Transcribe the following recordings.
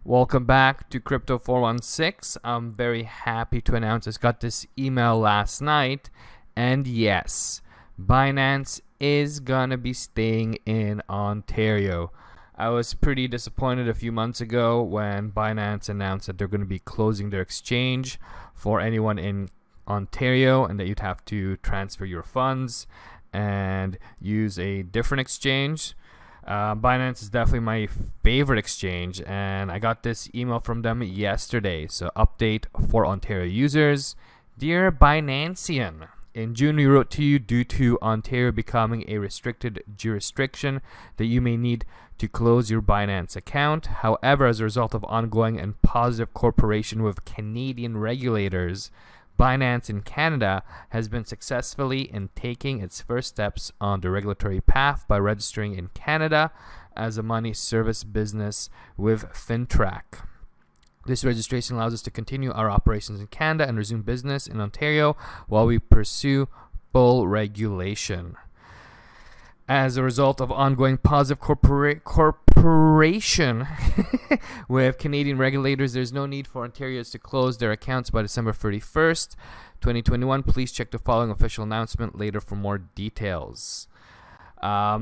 Welcome back to Crypto 416. I'm very happy to announce I got this email last night, and yes, Binance is gonna be staying in Ontario. I was pretty disappointed a few months ago when Binance announced that they're going to be closing their exchange for anyone in Ontario and that you'd have to transfer your funds and use a different exchange. Binance is definitely my favorite exchange, and I got this email from them yesterday. So, update for Ontario users. Dear Binancean, in June we wrote to you due to Ontario becoming a restricted jurisdiction that you may need to close your Binance account. However, as a result of ongoing and positive cooperation with Canadian regulators, Binance in Canada has been successfully in taking its first steps on the regulatory path by registering in Canada as a money service business with FinTrack. This registration allows us to continue our operations in Canada and resume business in Ontario while we pursue full regulation. As a result of ongoing positive cooperation with Canadian regulators, there's no need for Ontarians to close their accounts by December 31st, 2021. Please check the following official announcement later for more details.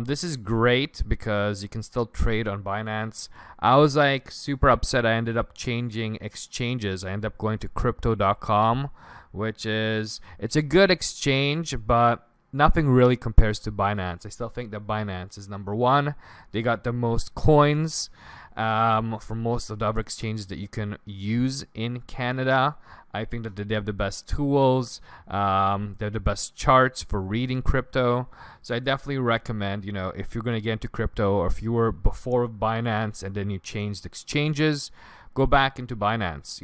This is great because you can still trade on Binance. I was like super upset. I ended up changing exchanges. I ended up going to crypto.com, which it's a good exchange, but nothing really compares to Binance. I still think that Binance is number one. They got the most coins from most of the other exchanges that you can use in Canada. I think that they have the best tools. They have the best charts for reading crypto. So I definitely recommend, if you're going to get into crypto, or if you were before Binance and then you changed exchanges, go back into Binance.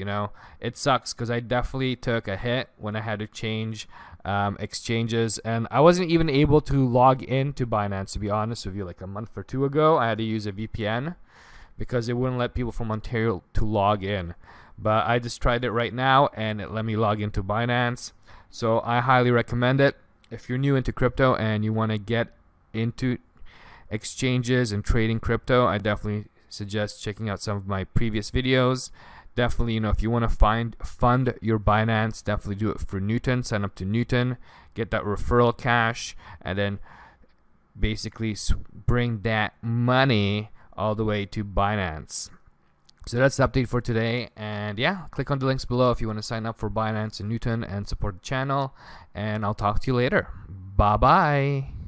It sucks because I definitely took a hit when I had to change exchanges, and I wasn't even able to log into Binance, to be honest with you. Like a month or two ago, I had to use a VPN because it wouldn't let people from Ontario to log in. But I just tried it right now and it let me log into Binance. So I highly recommend it. If you're new into crypto and you want to get into exchanges and trading crypto, I definitely suggest checking out some of my previous videos. Definitely, if you want to fund your Binance, definitely do it for Newton. Sign up to Newton, get that referral cash, and then basically bring that money all the way to Binance. So that's the update for today. And yeah, click on the links below if you want to sign up for Binance and Newton and support the channel. And I'll talk to you later. Bye-bye.